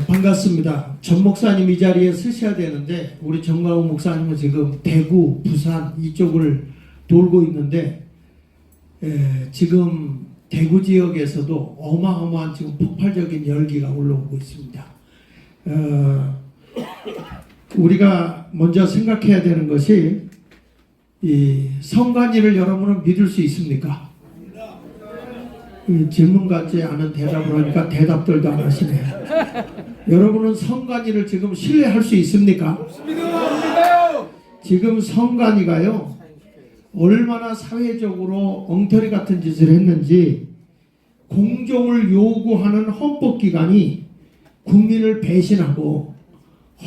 반갑습니다. 전 목사님 이 자리에 서셔야 되는데 우리 정광훈 목사님은 지금 대구, 부산 이쪽을 돌고 있는데 지금 대구 지역에서도 어마어마한 지금 폭발적인 열기가 올라오고 있습니다. 우리가 먼저 생각해야 되는 것이 이 성관이를 여러분은 믿을 수 있습니까? 질문 같지 않은 대답을 하니까 대답들도 안 하시네. 여러분은 성관이를 지금 신뢰할 수 있습니까? 지금 성관이가요 얼마나 사회적으로 엉터리 같은 짓을 했는지 공정을 요구하는 헌법기관이 국민을 배신하고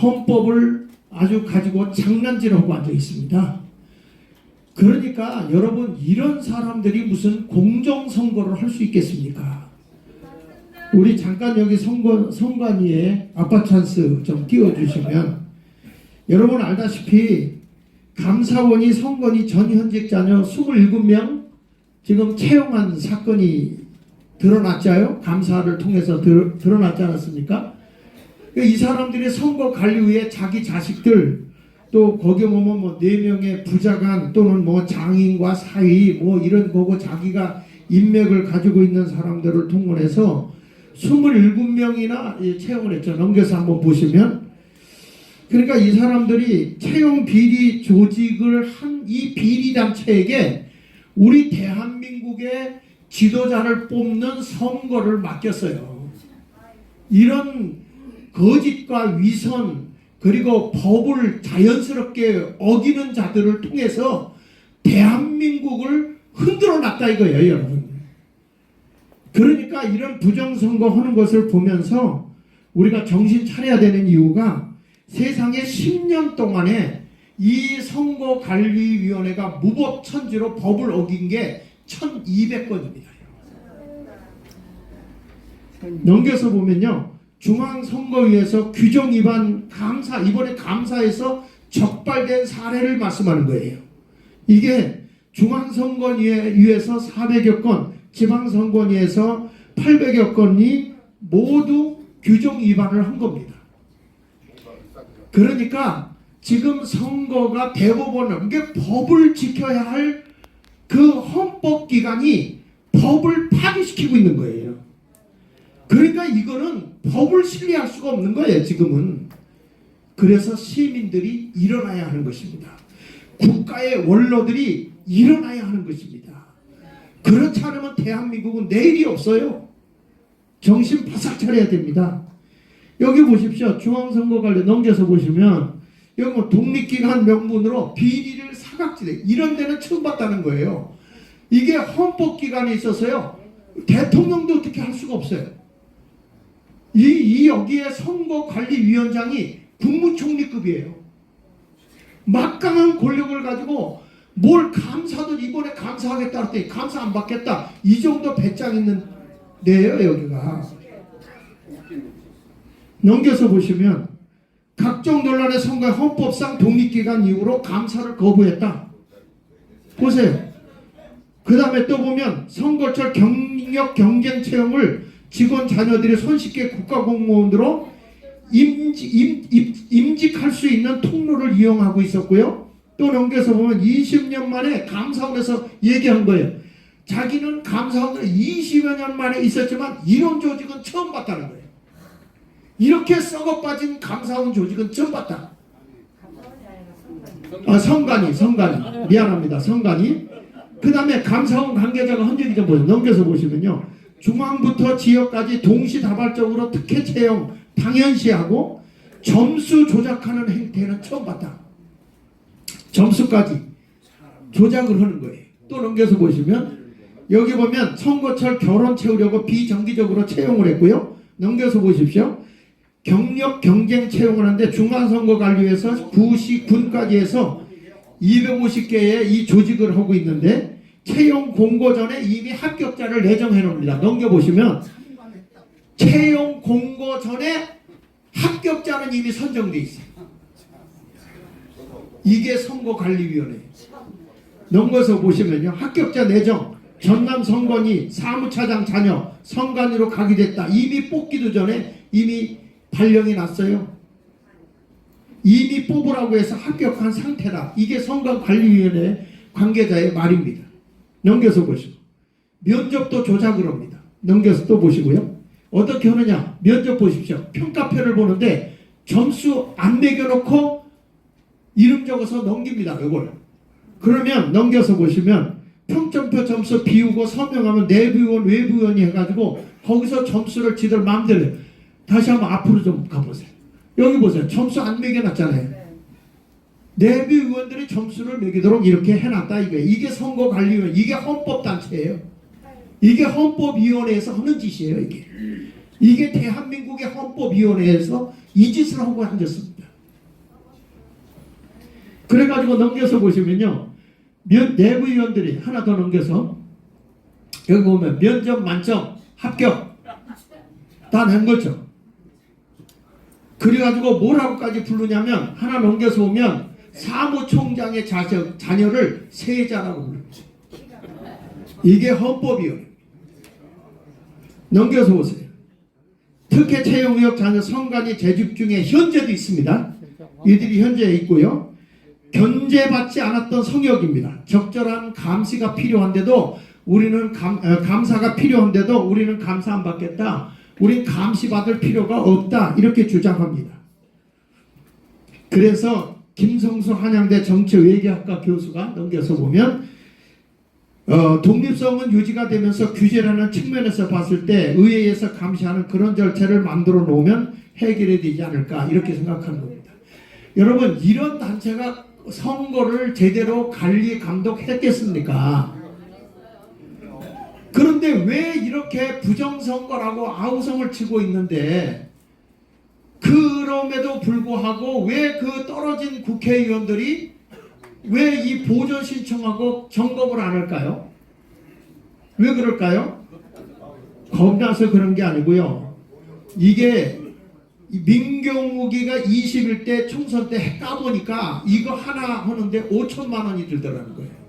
헌법을 아주 가지고 장난질하고 앉아 있습니다. 그러니까 여러분 이런 사람들이 무슨 공정선거를 할 수 있겠습니까? 우리 잠깐 여기 선관위에 아빠 찬스 좀 띄워주시면 여러분 알다시피 감사원이 선관위 전현직 자녀 27명 지금 채용한 사건이 드러났잖아요. 감사를 통해서 드러났지 않았습니까? 이 사람들이 선거관리위에 자기 자식들 또 거기 보면 뭐 4명의 부자간 또는 뭐 장인과 사위 뭐 이런 거고 자기가 인맥을 가지고 있는 사람들을 통원해서 27명이나 채용을 했죠. 넘겨서 한번 보시면 그러니까 이 사람들이 채용 비리 조직을 한 이 비리단체에게 우리 대한민국의 지도자를 뽑는 선거를 맡겼어요. 이런 거짓과 위선 그리고 법을 자연스럽게 어기는 자들을 통해서 대한민국을 흔들어 놨다 이거예요, 여러분. 그러니까 이런 부정선거 하는 것을 보면서 우리가 정신 차려야 되는 이유가 세상에 10년 동안에 이 선거관리위원회가 무법천지로 법을 어긴 게 1200건입니다. 넘겨서 보면요. 중앙선거위에서 규정위반 감사, 이번에 감사에서 적발된 사례를 말씀하는 거예요. 이게 중앙선거위에서 400여 건, 지방선거위에서 800여 건이 모두 규정위반을 한 겁니다. 그러니까 지금 선거가 대법원은 이게 법을 지켜야 할 그 헌법기관이 법을 파기시키고 있는 거예요. 그러니까 이거는 법을 신뢰할 수가 없는 거예요, 지금은. 그래서 시민들이 일어나야 하는 것입니다. 국가의 원로들이 일어나야 하는 것입니다. 그렇지 않으면 대한민국은 내일이 없어요. 정신 바싹 차려야 됩니다. 여기 보십시오. 중앙선거관리 넘겨서 보시면 여기 뭐 독립기관 명분으로 비리를 사각지대 이런 데는 처음 봤다는 거예요. 이게 헌법기관에 있어서요. 대통령도 어떻게 할 수가 없어요. 여기에 선거관리위원장이 국무총리급이에요. 막강한 권력을 가지고 뭘 감사도 이번에 감사하겠다 했더니 감사 안 받겠다. 이 정도 배짱 있는 데예요, 여기가. 넘겨서 보시면 각종 논란의 선거에 헌법상 독립기관 이후로 감사를 거부했다. 보세요. 그 다음에 또 보면 선거철 경력 경쟁 채용을 직원 자녀들이 손쉽게 국가공무원으로 임직할 수 있는 통로를 이용하고 있었고요. 또 넘겨서 보면 20년 만에 감사원에서 얘기한 거예요. 자기는 감사원에 20여 년 만에 있었지만 이런 조직은 처음 봤다는 거예요. 이렇게 썩어 빠진 감사원 조직은 처음 봤다. 선관위 미안합니다. 선관위. 그 다음에 감사원 관계자가 한 적이 좀 보세요. 넘겨서 보시면요. 중앙부터 지역까지 동시다발적으로 특혜 채용 당연시하고 점수 조작하는 행태는 처음 봤다. 점수까지 조작을 하는 거예요. 또 넘겨서 보시면 여기 보면 선거철 결혼 채우려고 비정기적으로 채용을 했고요. 넘겨서 보십시오. 경력 경쟁 채용을 하는데 중앙선거관리위에서 구시 군까지 해서 250개의 이 조직을 하고 있는데 채용 공고 전에 이미 합격자를 내정해 놓습니다. 넘겨보시면 채용 공고 전에 합격자는 이미 선정돼 있어요. 이게 선거관리위원회. 넘겨서 보시면요. 합격자 내정 전남 선관위 사무차장 자녀 선관위로 가게 됐다. 이미 뽑기도 전에 이미 발령이 났어요. 이미 뽑으라고 해서 합격한 상태다. 이게 선거관리위원회 관계자의 말입니다. 넘겨서 보시고. 면접도 조작을 합니다. 넘겨서 또 보시고요. 어떻게 하느냐. 면접 보십시오. 평가표를 보는데 점수 안 매겨놓고 이름 적어서 넘깁니다. 이걸. 그러면 넘겨서 보시면 평점표 점수 비우고 서명하면 내부위원 외부위원이 해가지고 거기서 점수를 지들 마음대로 해요. 다시 한번 앞으로 좀 가보세요. 여기 보세요. 점수 안 매겨놨잖아요. 내부위원들이 점수를 매기도록 이렇게 해놨다 이거예요. 이게 선거관리위원, 이게 헌법단체예요. 이게 헌법위원회에서 하는 짓이에요. 이게 대한민국의 헌법위원회에서 이 짓을 하고 앉았습니다. 그래가지고 넘겨서 보시면요. 내부위원들이 하나 더 넘겨서 여기 보면 면접 만점 합격 다 낸 거죠. 그래가지고 뭐라고까지 부르냐면 하나 넘겨서 보면 사무총장의 자녀를 세자라고 부릅니다. 이게 헌법이요. 넘겨서 보세요. 특혜 채용 의혹 자녀 성관이 재직 중에 현재도 있습니다. 이들이 현재에 있고요. 견제받지 않았던 성역입니다. 적절한 감시가 필요한데도 우리는 감사가 필요한데도 우리는 감사 안 받겠다. 우린 감시받을 필요가 없다. 이렇게 주장합니다. 그래서 김성수 한양대 정치외교학과 교수가 넘겨서 보면 독립성은 유지가 되면서 규제라는 측면에서 봤을 때 의회에서 감시하는 그런 절차를 만들어 놓으면 해결이 되지 않을까 이렇게 생각하는 겁니다. 여러분 이런 단체가 선거를 제대로 관리 감독했겠습니까? 그런데 왜 이렇게 부정선거라고 아우성을 치고 있는데 그럼에도 불구하고 왜 그 떨어진 국회의원들이 왜 이 보전 신청하고 점검을 안 할까요? 왜 그럴까요? 겁나서 그런 게 아니고요. 이게 민경욱이가 21대 총선 때 까보니까 이거 하나 하는데 5천만 원이 들더라는 거예요.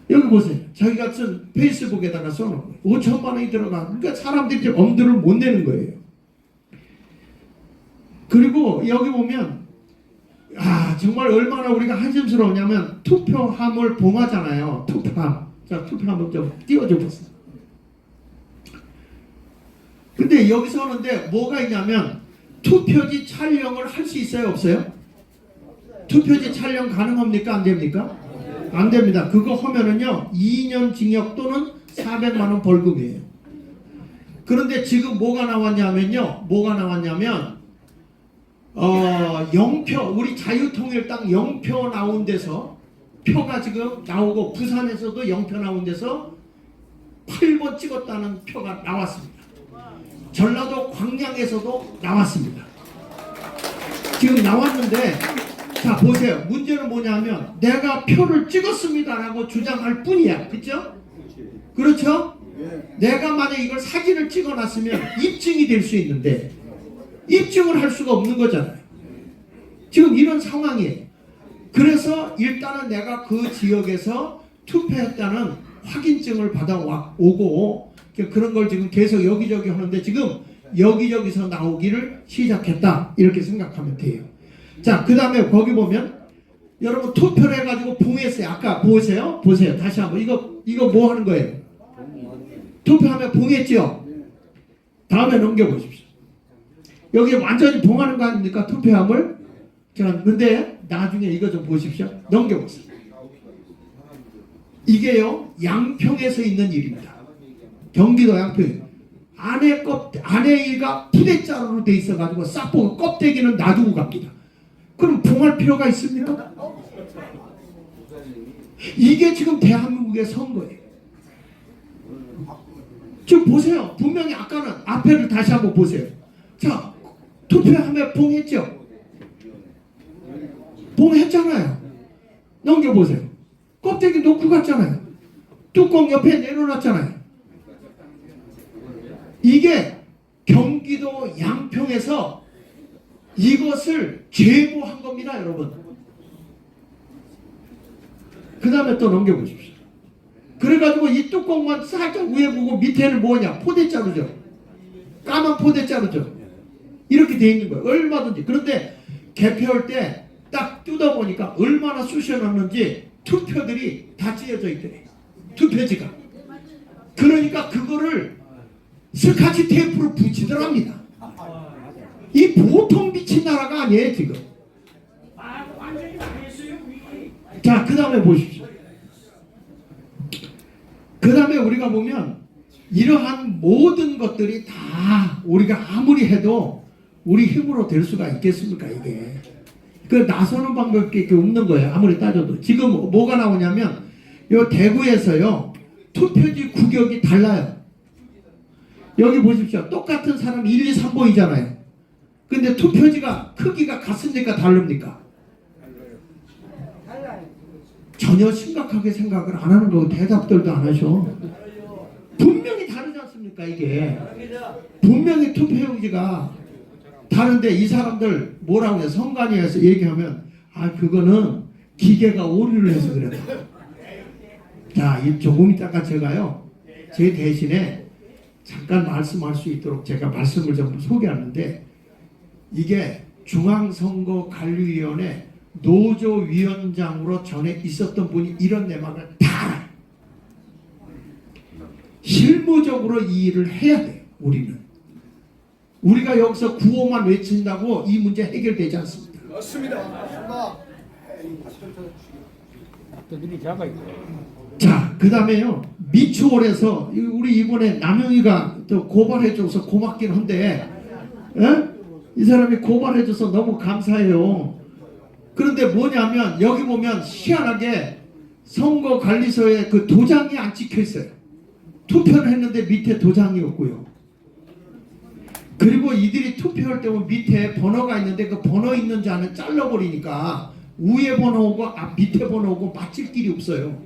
여기 보세요. 자기가 쓴 페이스북에다가 써놓은 거예요. 5천만 원이 들어가. 그러니까 사람들이 이제 엄두를 못 내는 거예요. 그리고 여기 보면 정말 얼마나 우리가 한심스러우냐면 투표함을 봉하잖아요. 투표함. 자, 투표함을 좀 띄워줘 보세요. 근데 여기서 하는데 뭐가 있냐면 투표지 촬영을 할 수 있어요? 없어요? 투표지 촬영 가능합니까? 안 됩니까? 안 됩니다. 그거 하면은요 2년 징역 또는 400만 원 벌금이에요. 그런데 지금 뭐가 나왔냐면 0표 우리 자유통일당 0표 나온 데서 표가 지금 나오고 부산에서도 0표 나온 데서 8번 찍었다는 표가 나왔습니다. 전라도 광양에서도 나왔습니다. 지금 나왔는데 자 보세요. 문제는 뭐냐면 내가 표를 찍었습니다라고 주장할 뿐이야. 그렇죠? 그렇죠? 내가 만약 이걸 사진을 찍어놨으면 입증이 될 수 있는데 입증을 할 수가 없는 거잖아요. 지금 이런 상황이에요. 그래서 일단은 내가 그 지역에서 투표했다는 확인증을 받아오고 그런 걸 지금 계속 여기저기 하는데 지금 여기저기서 나오기를 시작했다. 이렇게 생각하면 돼요. 자, 그 다음에 거기 보면 여러분 투표를 해가지고 봉했어요. 아까 보세요. 다시 한번 이거 뭐 하는 거예요? 투표하면 봉했죠? 다음에 넘겨보십시오. 여기 완전히 봉하는 거 아닙니까? 투표함을. 자, 근데 나중에 이거 좀 보십시오. 넘겨보세요. 이게요 양평에서 있는 일입니다. 경기도 양평. 안에가 푸대자루로 돼 있어가지고 싹보고 껍데기는 놔두고 갑니다. 그럼 봉할 필요가 있습니까? 이게 지금 대한민국의 선거예요. 지금 보세요. 분명히 아까는 앞에를 다시 한번 보세요. 자, 투표하면 봉했죠? 봉했잖아요. 넘겨보세요. 껍데기 놓고 갔잖아요. 뚜껑 옆에 내려놨잖아요. 이게 경기도 양평에서 이것을 제보한 겁니다, 여러분. 그 다음에 또 넘겨보십시오. 그래가지고 이 뚜껑만 살짝 위에 보고 밑에는 뭐냐? 포대자루죠. 까만 포대자루죠. 이렇게 돼 있는 거예요. 얼마든지. 그런데 개표할 때 딱 뜯어보니까 얼마나 쑤셔놨는지 투표들이 다 찢어져 있더래. 투표지가. 그러니까 그거를 스카치 테이프로 붙이더랍니다. 이 보통 미친 나라가 아니에요 지금. 자, 그 다음에 보십시오. 그 다음에 우리가 보면 이러한 모든 것들이 다 우리가 아무리 해도 우리 힘으로 될 수가 있겠습니까? 이게 그 나서는 방법밖에 없는 거예요. 아무리 따져도. 지금 뭐가 나오냐면 요 대구에서요 투표지 구격이 달라요. 여기 보십시오. 똑같은 사람이 1, 2, 3보이잖아요. 근데 투표지가 크기가 같습니까? 다릅니까? 전혀 심각하게 생각을 안 하는 거고 대답들도 안 하셔. 분명히 다르지 않습니까? 이게 분명히 투표용지가 다른데 이 사람들 뭐라고 해요? 선관위에서 얘기하면 아 그거는 기계가 오류를 해서 그랬다. 자, 조금 있다가 제가요 제 대신에 잠깐 말씀할 수 있도록 제가 말씀을 좀 소개하는데, 이게 중앙선거관리위원회 노조위원장으로 전에 있었던 분이 이런 내막을 다 알아요. 실무적으로 이 일을 해야 돼요. 우리가 여기서 구호만 외친다고 이 문제 해결되지 않습니다. 맞습니다. 자, 그 다음에요 미추홀에서 우리 이번에 남영이가 또 고발해줘서 고맙긴 한데 이 사람이 고발해줘서 너무 감사해요. 그런데 뭐냐면 여기 보면 희한하게 선거관리소에 그 도장이 안 찍혀 있어요. 투표를 했는데 밑에 도장이 없고요. 그리고 이들이 투표할 때 보면 밑에 번호가 있는데 그 번호 있는 자는 잘라버리니까 위에 번호고 밑에 번호고 맞힐 길이 없어요.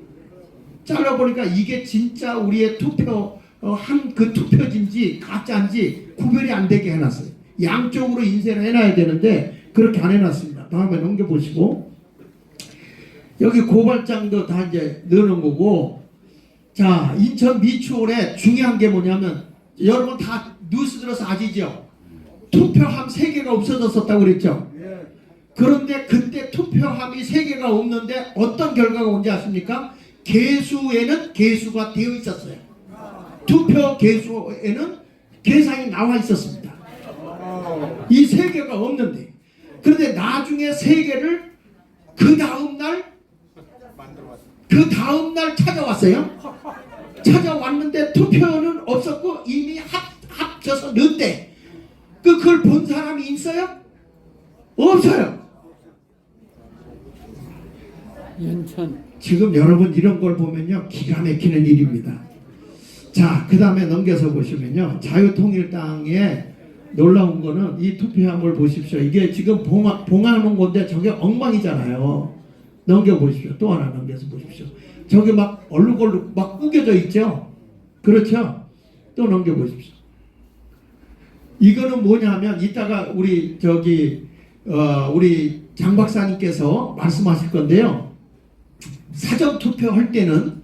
잘라버리니까 이게 진짜 우리의 투표 한 그 투표지인지 가짜인지 구별이 안 되게 해놨어요. 양쪽으로 인쇄를 해놔야 되는데 그렇게 안 해놨습니다. 다음에 넘겨보시고 여기 고발장도 다 이제 넣어놓은 거고. 자, 인천 미추홀에 중요한 게 뭐냐면 여러분 다 뉴스 들어서 아시죠? 투표함 3개가 없어졌었다고 그랬죠? 그런데 그때 투표함이 3개가 없는데 어떤 결과가 온지 아십니까? 개수에는 개수가 되어 있었어요. 투표 개수에는 계산이 나와 있었습니다. 이 3개가 없는데. 그런데 나중에 3개를 그 다음날 찾아왔어요. 찾아왔는데 투표는 없었고 이미 합쳐서 넣었대. 그걸 본 사람이 있어요? 없어요. 연천. 지금 여러분 이런 걸 보면요 기가 막히는 일입니다. 자, 그 다음에 넘겨서 보시면요 자유통일당에 놀라운 거는 이 투표함을 보십시오. 이게 지금 봉하는 건데 저게 엉망이잖아요. 넘겨보십시오. 또 하나 넘겨서 보십시오. 저게 막 얼룩얼룩 막 구겨져 있죠. 그렇죠? 또 넘겨보십시오. 이거는 뭐냐면 이따가 우리 우리 장 박사님께서 말씀하실 건데요. 사전 투표할 때는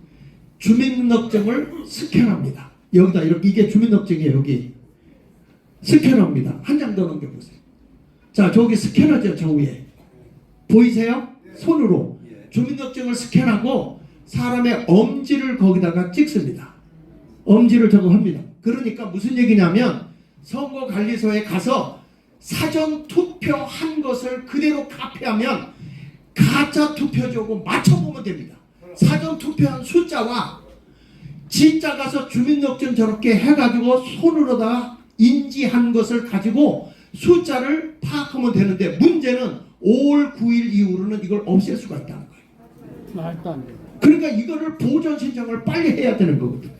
주민등록증을 스캔합니다. 여기다 이렇게 이게 주민등록증이에요. 여기 스캐너입니다. 한 장 더 넘겨보세요. 자, 저기 스캐너죠. 저 위에 보이세요? 손으로 주민등록증을 스캔하고 사람의 엄지를 거기다가 찍습니다. 엄지를 저거 합니다. 그러니까 무슨 얘기냐면 선거관리소에 가서 사전 투표한 것을 그대로 카피하면 가짜 투표지하고 맞춰보면 됩니다. 사전 투표한 숫자와 진짜 가서 주민등록증 저렇게 해가지고 손으로다가 인지한 것을 가지고 숫자를 파악하면 되는데 문제는 5월 9일 이후로는 이걸 없앨 수가 있다는 거예요. 말도 안 돼. 그러니까 이거를 보존 신청을 빨리 해야 되는 거거든요.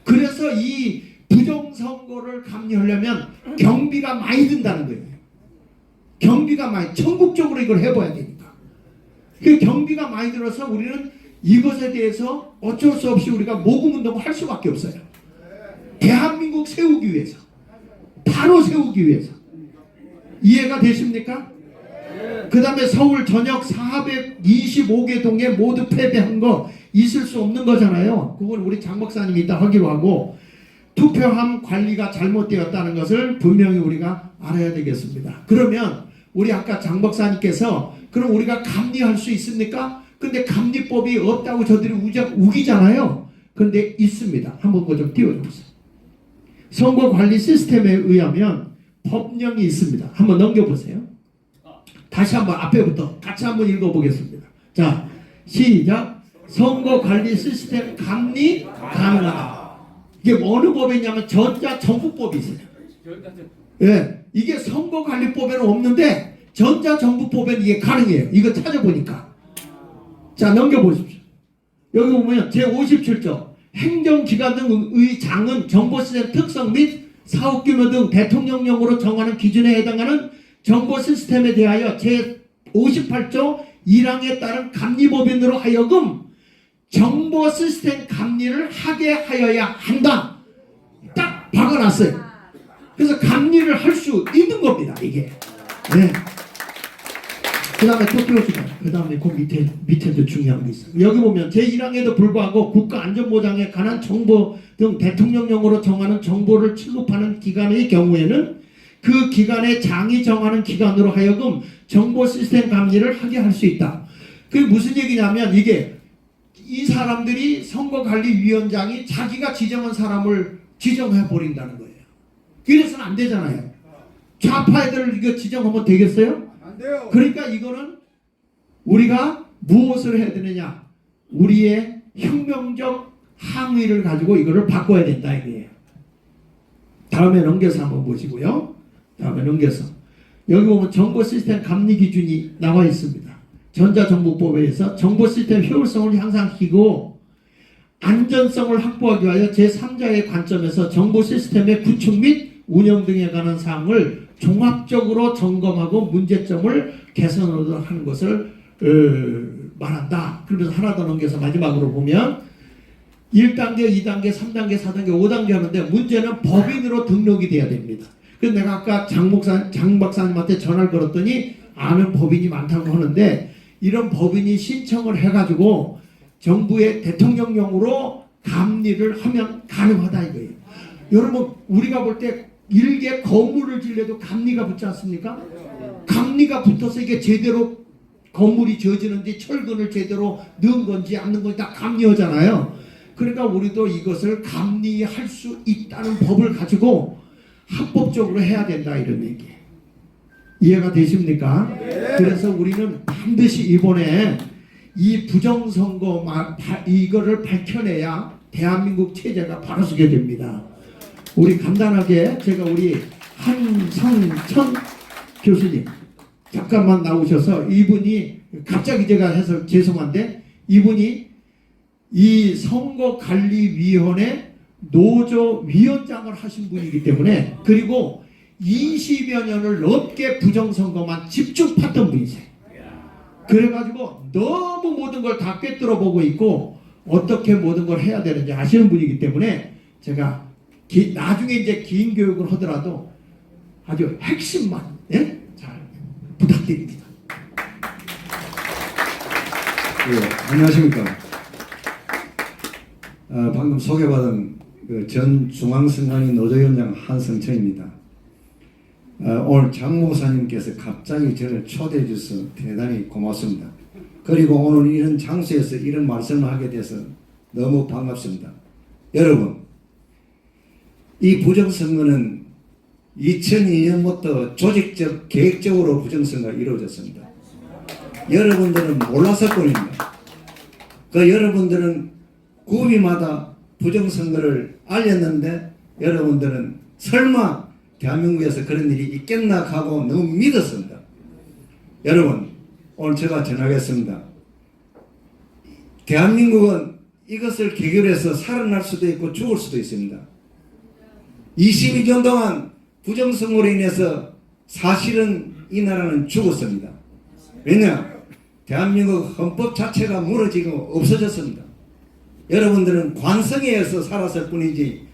그래서 이 부정선거를 감리하려면 경비가 많이 든다는 거예요. 경비가 많이, 전국적으로 이걸 해봐야 되니까. 그 경비가 많이 들어서 우리는 이것에 대해서 어쩔 수 없이 우리가 모금운동을 할 수밖에 없어요. 대한민국 세우기 위해서, 바로 세우기 위해서. 이해가 되십니까? 그 다음에 서울 전역 425개 동에 모두 패배한 거 있을 수 없는 거잖아요. 그건 우리 장 박사님이 이따 하기로 하고, 투표함 관리가 잘못되었다는 것을 분명히 우리가 알아야 되겠습니다. 그러면 우리 아까 장 박사님께서 그럼 우리가 감리할 수 있습니까? 근데 감리법이 없다고 저들이 우기잖아요. 근데 있습니다. 한번 그거 좀 띄워주세요. 선거관리 시스템에 의하면 법령이 있습니다. 한번 넘겨보세요. 다시 한번 앞에부터 같이 한번 읽어보겠습니다. 자, 시작. 선거관리 시스템 감리 가능하다. 이게 어느 법에 있냐면 전자정부법이 있어요. 예, 이게 선거관리법에는 없는데 전자정부법에는 이게 가능해요. 이거 찾아보니까. 자, 넘겨보십시오. 여기 보면 제57조 행정기관 등의 장은 정보시스템 특성 및 사업규모 등 대통령령으로 정하는 기준에 해당하는 정보시스템에 대하여 제58조 1항에 따른 감리법인으로 하여금 정보시스템 감리를 하게 하여야 한다. 딱 박아놨어요. 그래서 감리를 할 수 있는 겁니다. 이게. 네. 그 다음에 또 띄워주면 그 다음에 그 밑에도 중요한 게 있어요. 여기 보면 제1항에도 불구하고 국가안전보장에 관한 정보 등 대통령령으로 정하는 정보를 취급하는 기관의 경우에는 그 기관의 장이 정하는 기관으로 하여금 정보 시스템 감리를 하게 할 수 있다. 그게 무슨 얘기냐면 이게 이 사람들이 선거관리위원장이 자기가 지정한 사람을 지정해 버린다는 거예요. 이래서는 안 되잖아요. 좌파 애들을 이거 지정하면 되겠어요? 안 돼요. 그러니까 이거는 우리가 무엇을 해야 되느냐? 우리의 혁명적 항의를 가지고 이거를 바꿔야 된다 이거예요. 다음에 넘겨서 한번 보시고요. 다음에 넘겨서 여기 보면 정보 시스템 감리 기준이 나와 있습니다. 전자정보법에 의해서 정보 시스템 효율성을 향상시키고 안전성을 확보하기 위하여 제3자의 관점에서 정보 시스템의 구축 및 운영 등에 관한 사항을 종합적으로 점검하고 문제점을 개선하도록 하는 것을 말한다. 그러면서 하나 더 넘겨서 마지막으로 보면 1단계, 2단계, 3단계, 4단계, 5단계 하는데 문제는 법인으로 등록이 돼야 됩니다. 그래서 내가 아까 장 박사님한테 전화를 걸었더니 아는 법인이 많다고 하는데 이런 법인이 신청을 해가지고 정부의 대통령령으로 감리를 하면 가능하다 이거예요. 여러분 우리가 볼 때 일개 건물을 지려도 감리가 붙지 않습니까? 감리가 붙어서 이게 제대로 건물이 지어지는지 철근을 제대로 넣은 건지 안 넣은 건지 다 감리하잖아요. 그러니까 우리도 이것을 감리할 수 있다는 법을 가지고 합법적으로 해야 된다 이런 얘기예요. 이해가 되십니까? 네. 그래서 우리는 반드시 이번에 이 부정선거 이거를 밝혀내야 대한민국 체제가 바로 서게 됩니다. 우리 간단하게 제가 우리 한성천 교수님 잠깐만 나오셔서 이분이 갑자기 제가 해서 죄송한데 이분이 이 선거관리위원회 노조위원장을 하신 분이기 때문에 그리고 20여 년을 넘게 부정선거만 집중 팠던 분이세요. 그래가지고 너무 모든 걸 다 꿰뚫어 보고 있고 어떻게 모든 걸 해야 되는지 아시는 분이기 때문에 제가 나중에 이제 긴 교육을 하더라도 아주 핵심만 잘 부탁드립니다. 네, 안녕하십니까. 방금 소개받은 전 중앙선관위 노조위원장 한성천입니다. 오늘 장 목사님께서 갑자기 저를 초대해 주셔서 대단히 고맙습니다. 그리고 오늘 이런 장소에서 이런 말씀을 하게 돼서 너무 반갑습니다. 여러분, 이 부정선거는 2002년부터 조직적, 계획적으로 부정선거가 이루어졌습니다. 여러분들은 몰랐을 뿐입니다. 그 여러분들은 구비마다 부정선거를 알렸는데 여러분들은 설마 대한민국에서 그런 일이 있겠나 하고 너무 믿었습니다. 여러분, 오늘 제가 전하겠습니다. 대한민국은 이것을 계기로 해서 살아날 수도 있고 죽을 수도 있습니다. 22년 동안 부정선거로 인해서 사실은 이 나라는 죽었습니다. 왜냐? 대한민국 헌법 자체가 무너지고 없어졌습니다. 여러분들은 관성에 의해서 살았을 뿐이지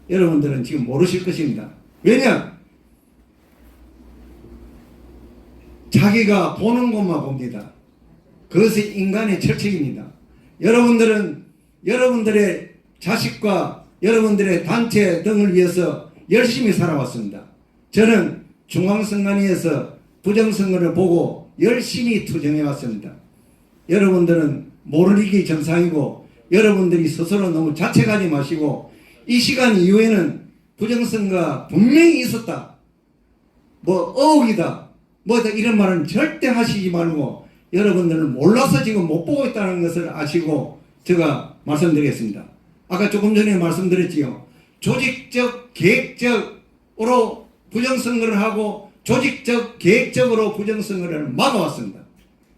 여러분들은 지금 모르실 것입니다. 왜냐? 자기가 보는 것만 봅니다. 그것이 인간의 철칙입니다. 여러분들은 여러분들의 자식과 여러분들의 단체 등을 위해서 열심히 살아왔습니다. 저는 중앙선관위에서 부정선거를 보고 열심히 투쟁해 왔습니다. 여러분들은 모르는 정상이고 여러분들이 스스로 너무 자책하지 마시고 이 시간 이후에는 부정선거가 분명히 있었다. 뭐 어욱이다. 뭐 이런 말은 절대 하시지 말고 여러분들은 몰라서 지금 못 보고 있다는 것을 아시고 제가 말씀드리겠습니다. 아까 조금 전에 말씀드렸지요. 조직적, 계획적으로 부정선거를 하고 조직적, 계획적으로 부정선거를 막아왔습니다.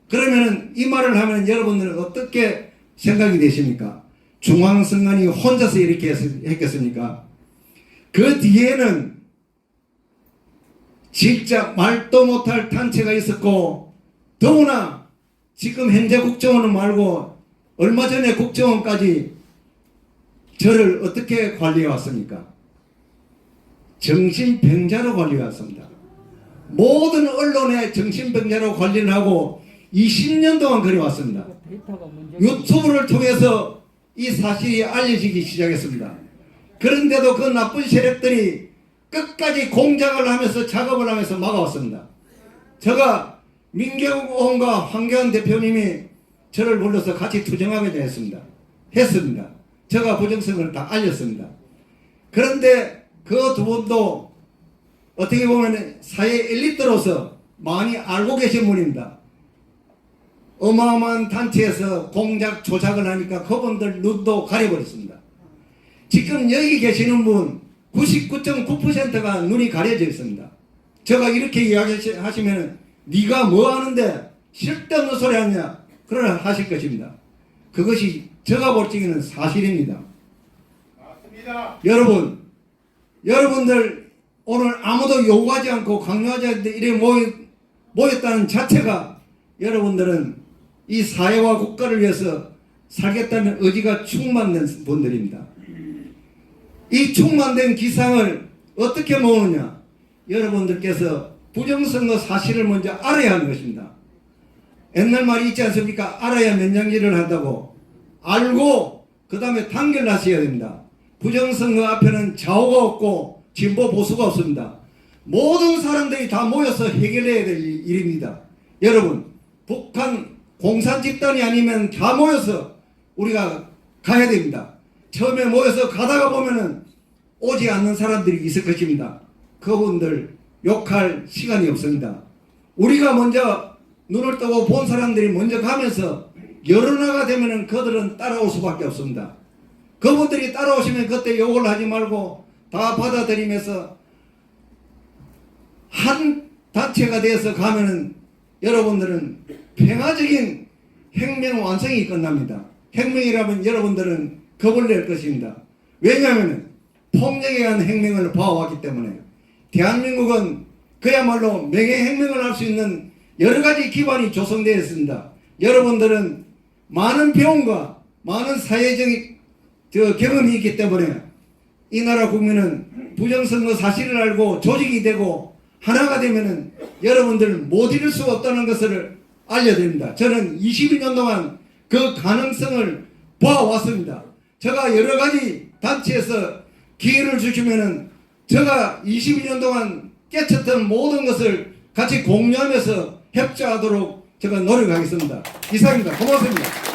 그러면 이 말을 하면 여러분들은 어떻게 생각이 되십니까? 중앙선관위 혼자서 이렇게 했겠습니까? 그 뒤에는 진짜 말도 못할 단체가 있었고 더구나 지금 현재 국정원은 말고 얼마 전에 국정원까지 저를 어떻게 관리해 왔습니까? 정신병자로 관리해 왔습니다. 모든 언론에 정신병자로 관리를 하고 20년 동안 그래왔습니다. 데이터가 문제가 유튜브를 통해서 이 사실이 알려지기 시작했습니다. 그런데도 그 나쁜 세력들이 끝까지 공작을 하면서 작업을 하면서 막아왔습니다. 제가 민경원과 황교안 대표님이 저를 불러서 같이 투쟁하게 했습니다. 제가 부정선거를 다 알렸습니다. 그런데 그 두 분도 어떻게 보면 사회 엘리트로서 많이 알고 계신 분입니다. 어마어마한 단체에서 공작 조작을 하니까 그분들 눈도 가려버렸습니다. 지금 여기 계시는 분 99.9%가 눈이 가려져 있습니다. 제가 이렇게 이야기하시면 네가 뭐 하는데 쓸데없는 소리 하냐 그러나 하실 것입니다. 그것이 제가 볼 적에는 사실입니다. 맞습니다. 여러분들 오늘 아무도 요구하지 않고 강요하지 않는데 이래 모였다는 자체가 여러분들은 이 사회와 국가를 위해서 살겠다는 의지가 충만된 분들입니다. 이 충만된 기상을 어떻게 모으느냐? 여러분들께서 부정선거 사실을 먼저 알아야 하는 것입니다. 옛날 말이 있지 않습니까? 알아야 면장질을 한다고. 알고 그 다음에 단결하셔야 됩니다. 부정선거 앞에는 좌우가 없고 진보 보수가 없습니다. 모든 사람들이 다 모여서 해결해야 될 일입니다. 여러분 북한 공산 집단이 아니면 다 모여서 우리가 가야 됩니다. 처음에 모여서 가다가 보면은 오지 않는 사람들이 있을 것입니다. 그분들 욕할 시간이 없습니다. 우리가 먼저 눈을 뜨고 본 사람들이 먼저 가면서 여론화가 되면은 그들은 따라올 수밖에 없습니다. 그분들이 따라오시면 그때 욕을 하지 말고 다 받아들이면서 한 단체가 돼서 가면은 여러분들은 평화적인 혁명 완성이 끝납니다. 혁명이라면 여러분들은 겁을 낼 것입니다. 왜냐하면 폭력에 의한 혁명을 봐왔기 때문에 대한민국은 그야말로 명예혁명을 할 수 있는 여러 가지 기반이 조성되어 있습니다. 여러분들은 많은 배움과 많은 사회적 경험이 있기 때문에 이 나라 국민은 부정선거 사실을 알고 조직이 되고 하나가 되면은 여러분들 못 이룰 수 없다는 것을 알려드립니다. 저는 22년 동안 그 가능성을 봐왔습니다. 제가 여러 가지 단체에서 기회를 주시면은 제가 22년 동안 깨쳤던 모든 것을 같이 공유하면서 협조하도록 제가 노력하겠습니다. 이상입니다. 고맙습니다.